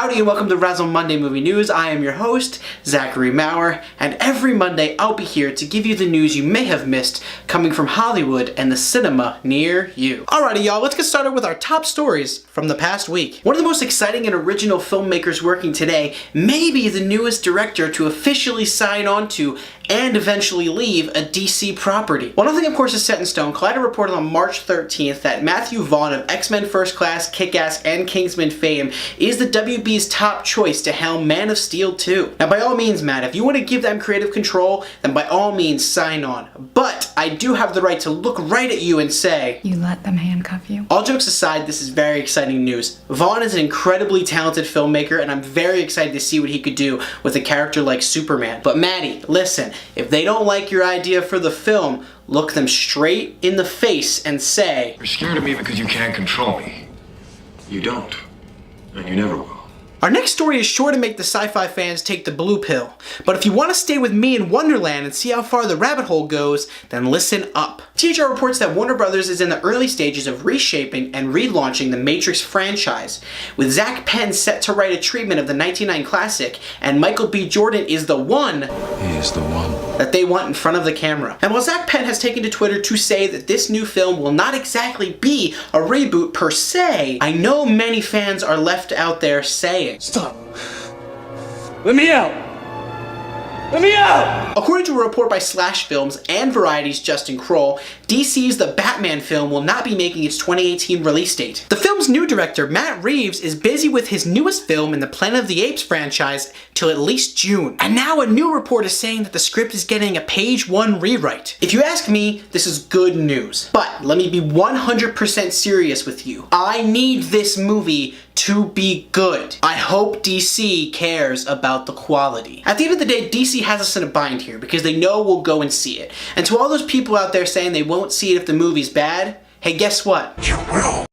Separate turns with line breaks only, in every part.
Howdy and welcome to Razzle Monday Movie News. I am your host, Zachary Maurer, and every Monday I'll be here to give you the news you may have missed coming from Hollywood and the cinema near you. Alrighty y'all, let's get started with our top stories from the past week. One of the most exciting and original filmmakers working today may be the newest director to officially sign on to and eventually leave a DC property. Well, nothing of course is set in stone. Collider reported on March 13th that Matthew Vaughn of X-Men First Class, Kick-Ass, and Kingsman fame is the WB's top choice to helm Man of Steel 2. Now by all means, Matt, if you want to give them creative control, then by all means sign on. But I do have the right to look right at you and say,
you let them handcuff you?
All jokes aside, this is very exciting news. Vaughn is an incredibly talented filmmaker and I'm very excited to see what he could do with a character like Superman. But Maddie, listen, if they don't like your idea for the film, look them straight in the face and say,
you're scared of me because you can't control me. You don't. And you never will.
Our next story is sure to make the sci-fi fans take the blue pill, but if you want to stay with me in Wonderland and see how far the rabbit hole goes, then listen up. THR reports that Warner Brothers is in the early stages of reshaping and relaunching the Matrix franchise, with Zach Penn set to write a treatment of the 1999 classic, and Michael B. Jordan is the one.
He is the one
That they want in front of the camera. And while Zach Penn has taken to Twitter to say that this new film will not exactly be a reboot per se, I know many fans are left out there saying,
stop. Let me out. Let me out!
According to a report by Slash Films and Variety's Justin Kroll, DC's The Batman film will not be making its 2018 release date. The film's new director, Matt Reeves, is busy with his newest film in the Planet of the Apes franchise till at least June. And now a new report is saying that the script is getting a page 1 rewrite. If you ask me, this is good news. But let me be 100% serious with you. I need this movie to be good. I hope DC cares about the quality. At the end of the day, DC has us in a bind here because they know we'll go and see it. And to all those people out there saying they won't see it if the movie's bad, hey, guess what?
You will.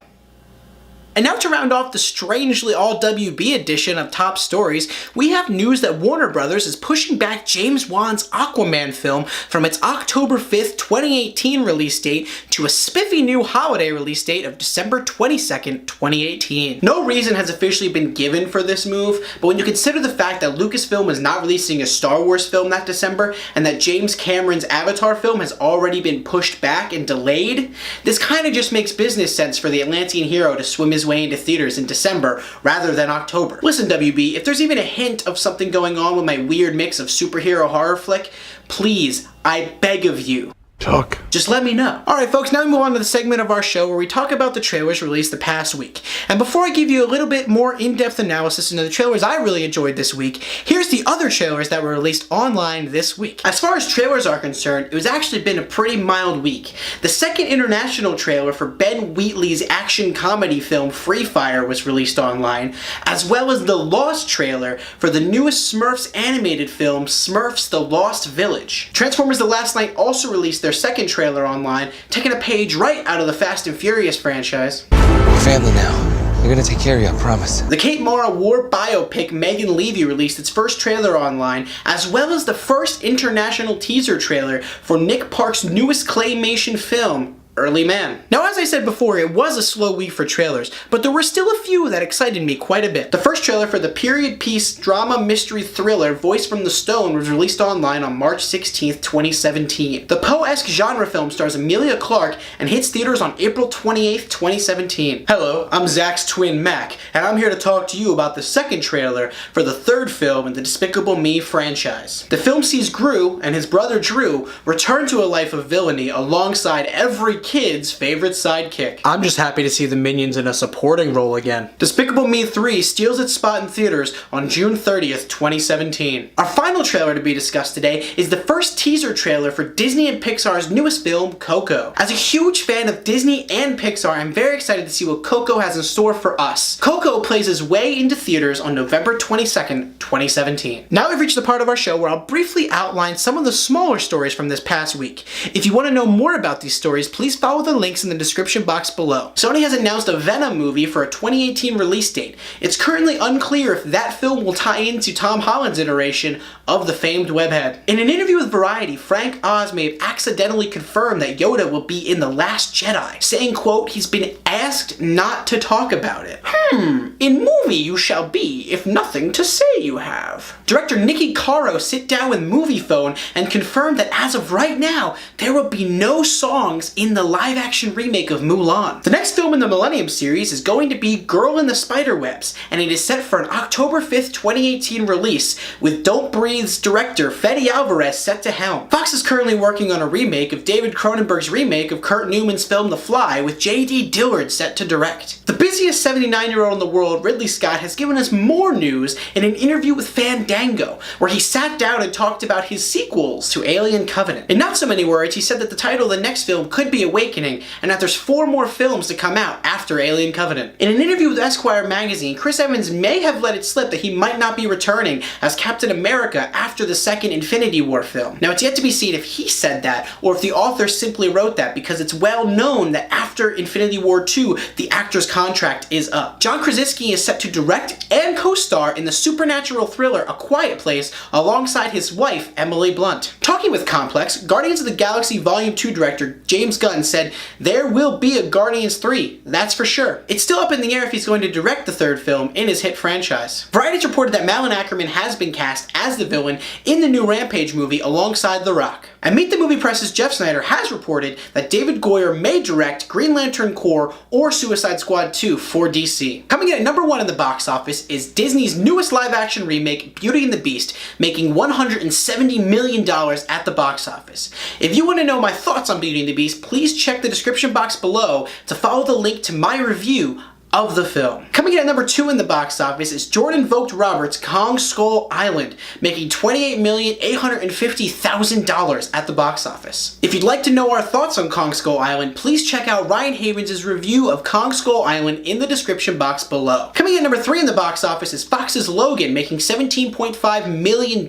And now to round off the strangely all WB edition of Top Stories, we have news that Warner Brothers is pushing back James Wan's Aquaman film from its October 5th, 2018 release date to a spiffy new holiday release date of December 22nd, 2018. No reason has officially been given for this move, but when you consider the fact that Lucasfilm is not releasing a Star Wars film that December, and that James Cameron's Avatar film has already been pushed back and delayed, this kind of just makes business sense for the Atlantean hero to swim his way into theaters in December rather than October. Listen WB, if there's even a hint of something going on with my weird mix of superhero horror flick, please, I beg of you,
Talk.
just let me know. Alright folks, now we move on to the segment of our show where we talk about the trailers released the past week. And before I give you a little bit more in-depth analysis into the trailers I really enjoyed this week, here's the other trailers that were released online this week. As far as trailers are concerned, it was actually been a pretty mild week. The second international trailer for Ben Wheatley's action comedy film Free Fire was released online, as well as the Lost trailer for the newest Smurfs animated film Smurfs The Lost Village. Transformers The Last Night also released their second trailer online, taking a page right out of the Fast and Furious franchise.
We're family now. We're gonna take care of you, I promise.
The Kate Mara war biopic Megan Levy released its first trailer online, as well as the first international teaser trailer for Nick Park's newest claymation film, Early Man. Now as I said before, it was a slow week for trailers, but there were still a few that excited me quite a bit. The first trailer for the period piece drama mystery thriller Voice from the Stone was released online on March 16th, 2017. The Poe-esque genre film stars Emilia Clarke and hits theaters on April 28th, 2017. Hello, I'm Zach's twin Mac, and I'm here to talk to you about the second trailer for the third film in the Despicable Me franchise. The film sees Gru and his brother Drew return to a life of villainy alongside every kid's favorite sidekick. I'm just happy to see the Minions in a supporting role again. Despicable Me 3 steals its spot in theaters on June 30th, 2017. Our final trailer to be discussed today is the first teaser trailer for Disney and Pixar's newest film, Coco. As a huge fan of Disney and Pixar, I'm very excited to see what Coco has in store for us. Coco plays its way into theaters on November 22nd, 2017. Now we've reached the part of our show where I'll briefly outline some of the smaller stories from this past week. If you want to know more about these stories, please follow the links in the description box below. Sony has announced a Venom movie for a 2018 release date. It's currently unclear if that film will tie into Tom Holland's iteration of the famed webhead. In an interview with Variety, Frank Oz may have accidentally confirmed that Yoda will be in The Last Jedi, saying, quote, he's been asked not to talk about it. In movie you shall be, if nothing to say you have. Director Nikki Caro sit down with Moviefone and confirmed that as of right now, there will be no songs in the live-action remake of Mulan. The next film in the Millennium series is going to be Girl in the Spiderwebs, and it is set for an October 5th, 2018 release, with Don't Breathe's director Fede Alvarez set to helm. Fox is currently working on a remake of David Cronenberg's remake of Kurt Newman's film The Fly, with J.D. Dillard set to direct. The busiest 79-year-old in the world, Ridley Scott, has given us more news in an interview with Fandango, where he sat down and talked about his sequels to Alien Covenant. In not so many words, he said that the title of the next film could be Awakening, and that there's 4 more films to come out after Alien Covenant. In an interview with Esquire magazine, Chris Evans may have let it slip that he might not be returning as Captain America after the second Infinity War film. Now, it's yet to be seen if he said that, or if the author simply wrote that, because it's well known that after Infinity War 2, the actor's contract is up. John Krasinski is set to direct and co-star in the supernatural thriller A Quiet Place alongside his wife, Emily Blunt. Talking with Complex, Guardians of the Galaxy Volume 2 director James Gunn said, there will be a Guardians 3, that's for sure. It's still up in the air if he's going to direct the third film in his hit franchise. Variety's reported that Malin Ackerman has been cast as the villain in the new Rampage movie alongside The Rock. And Meet the Movie Press's Jeff Snyder has reported that David Goyer may direct Green Lantern Corps or Suicide Squad 2 for DC. Coming in at number 1 in the box office is Disney's newest live-action remake, Beauty and the Beast, making $170 million at the box office. If you want to know my thoughts on Beauty and the Beast, please check the description box below to follow the link to my review of the film. Coming in at number 2 in the box office is Jordan Vogt Roberts' Kong Skull Island, making $28,850,000 at the box office. If you'd like to know our thoughts on Kong Skull Island, please check out Ryan Havens' review of Kong Skull Island in the description box below. Coming in at number 3 in the box office is Fox's Logan, making $17.5 million.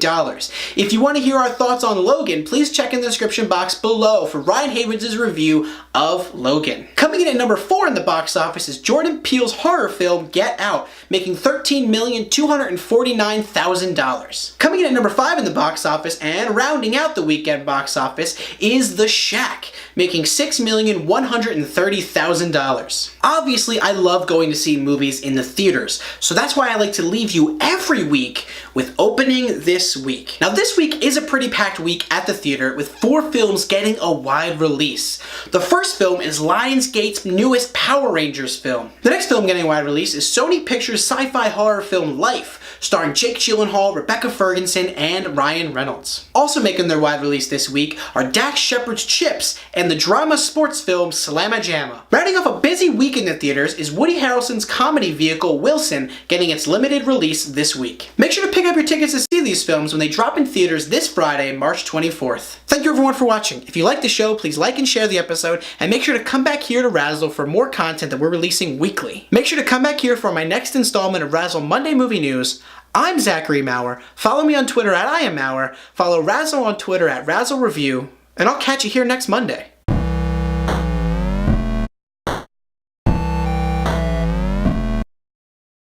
If you want to hear our thoughts on Logan, please check in the description box below for Ryan Havens' review of Logan. Coming in at number 4 in the box office is Jordan Peele's horror film Get Out, making $13,249,000. Coming in at number 5 in the box office and rounding out the weekend box office is The Shack, making $6,130,000. Obviously, I love going to see movies in the theaters, so that's why I like to leave you every week with Opening This Week. Now, this week is a pretty packed week at the theater, with 4 films getting a wide release. The first film is Lionsgate's newest Power Rangers film. The next film getting a wide release is Sony Pictures' sci-fi horror film Life, starring Jake Gyllenhaal, Rebecca Ferguson, and Ryan Reynolds. Also making their wide release this week are Dax Shepard's Chips and the drama sports film Slamma Jamma. Rounding off a busy week in the theaters is Woody Harrelson's comedy vehicle Wilson getting its limited release this week. Make sure to pick up your tickets to see these films when they drop in theaters this Friday, March 24th. Thank you everyone for watching. If you like the show, please like and share the episode, and make sure to come back here to Razzle for more content that we're releasing weekly. Make sure to come back here for my next installment of Razzle Monday Movie News. I'm Zachary Maurer. Follow me on Twitter at IamMaurer. Follow Razzle on Twitter at Razzle Review. And I'll catch you here next Monday.